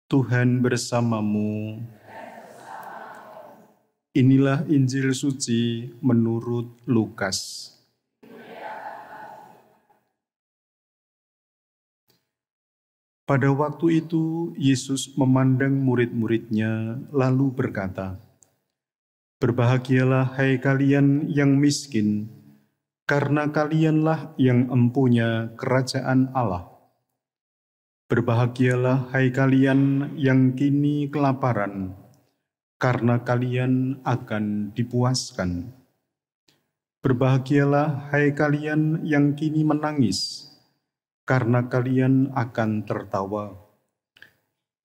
Tuhan bersamamu. Inilah Injil suci menurut Lukas. Pada waktu itu, Yesus memandang murid-muridnya lalu berkata, "Berbahagialah hai kalian yang miskin, karena kalianlah yang empunya kerajaan Allah. Berbahagialah hai kalian yang kini kelaparan, karena kalian akan dipuaskan. Berbahagialah hai kalian yang kini menangis, karena kalian akan tertawa.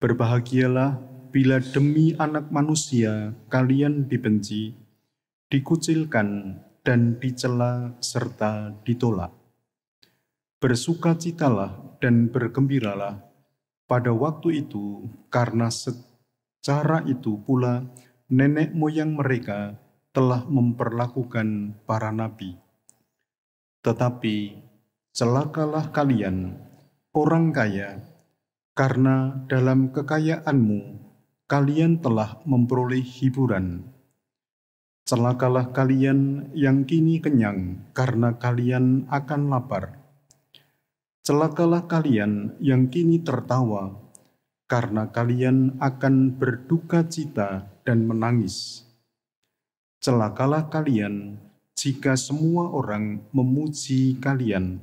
Berbahagialah bila demi Anak Manusia kalian dibenci, dikucilkan, dan dicela serta ditolak. Bersukacitalah dan bergembiralah pada waktu itu, karena secara itu pula nenek moyang mereka telah memperlakukan para nabi. Tetapi celakalah kalian, orang kaya, karena dalam kekayaanmu kalian telah memperoleh hiburan. Celakalah kalian yang kini kenyang, karena kalian akan lapar. Celakalah kalian yang kini tertawa, karena kalian akan berduka cita dan menangis. Celakalah kalian jika semua orang memuji kalian,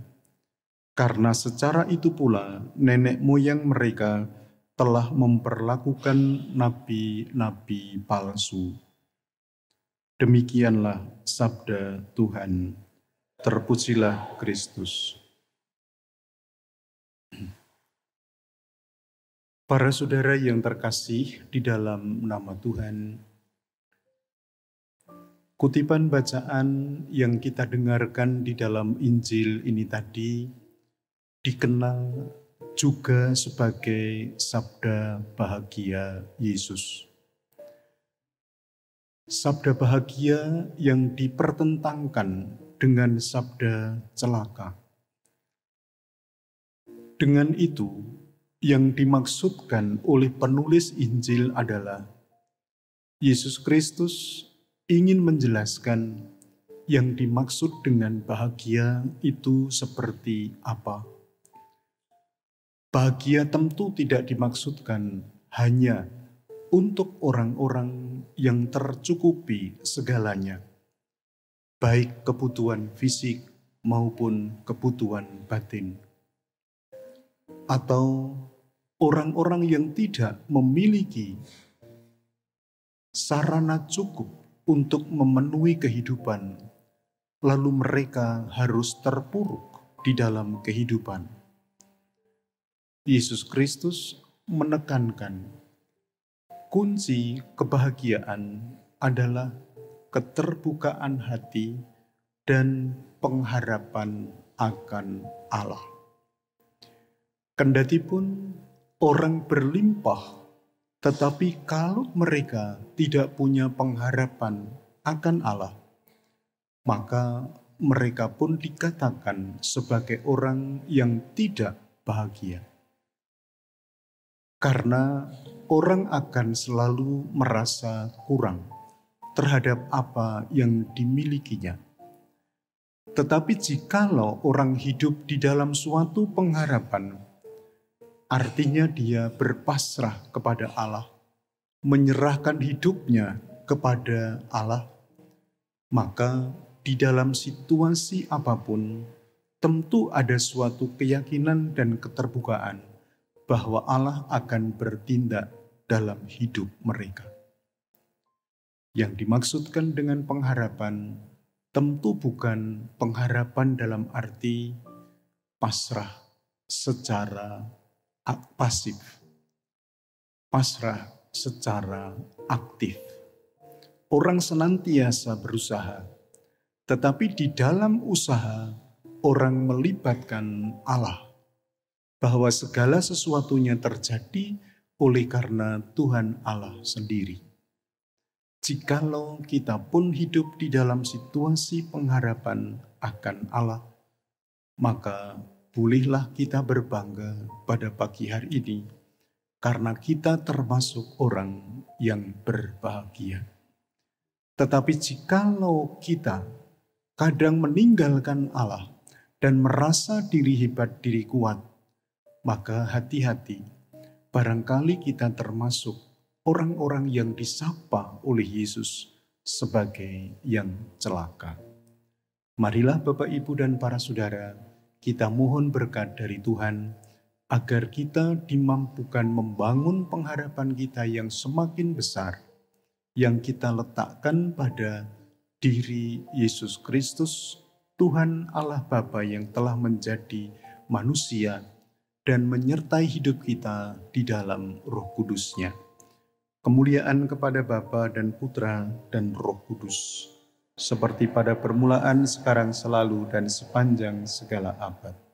karena secara itu pula nenek moyang mereka telah memperlakukan nabi-nabi palsu." Demikianlah sabda Tuhan. Terpujilah Kristus. Para saudara yang terkasih di dalam nama Tuhan, kutipan bacaan yang kita dengarkan di dalam Injil ini tadi dikenal juga sebagai sabda bahagia Yesus. Sabda bahagia yang dipertentangkan dengan sabda celaka. Dengan itu, yang dimaksudkan oleh penulis Injil adalah Yesus Kristus ingin menjelaskan yang dimaksud dengan bahagia itu seperti apa. Bahagia tentu tidak dimaksudkan hanya untuk orang-orang yang tercukupi segalanya, baik kebutuhan fisik maupun kebutuhan batin, atau orang-orang yang tidak memiliki sarana cukup untuk memenuhi kehidupan, lalu mereka harus terpuruk di dalam kehidupan. Yesus Kristus menekankan kunci kebahagiaan adalah keterbukaan hati dan pengharapan akan Allah. Kendatipun orang berlimpah, tetapi kalau mereka tidak punya pengharapan akan Allah, maka mereka pun dikatakan sebagai orang yang tidak bahagia. Karena orang akan selalu merasa kurang terhadap apa yang dimilikinya. Tetapi jikalau orang hidup di dalam suatu pengharapan, artinya dia berpasrah kepada Allah, menyerahkan hidupnya kepada Allah, maka di dalam situasi apapun tentu ada suatu keyakinan dan keterbukaan bahwa Allah akan bertindak dalam hidup mereka. Yang dimaksudkan dengan pengharapan tentu bukan pengharapan dalam arti pasrah secara pasif, pasrah secara aktif. Orang senantiasa berusaha, tetapi di dalam usaha orang melibatkan Allah, bahwa segala sesuatunya terjadi oleh karena Tuhan Allah sendiri. Jikalau kita pun hidup di dalam situasi pengharapan akan Allah, maka bolehlah kita berbangga pada pagi hari ini karena kita termasuk orang yang berbahagia. Tetapi jikalau kita kadang meninggalkan Allah dan merasa diri hebat, diri kuat, maka hati-hati, barangkali kita termasuk orang-orang yang disapa oleh Yesus sebagai yang celaka. Marilah Bapak, Ibu, dan para saudara, kita mohon berkat dari Tuhan, agar kita dimampukan membangun pengharapan kita yang semakin besar, yang kita letakkan pada diri Yesus Kristus, Tuhan Allah Bapa yang telah menjadi manusia dan menyertai hidup kita di dalam Roh Kudus-Nya. Kemuliaan kepada Bapa dan Putra dan Roh Kudus, seperti pada permulaan, sekarang, selalu, dan sepanjang segala abad.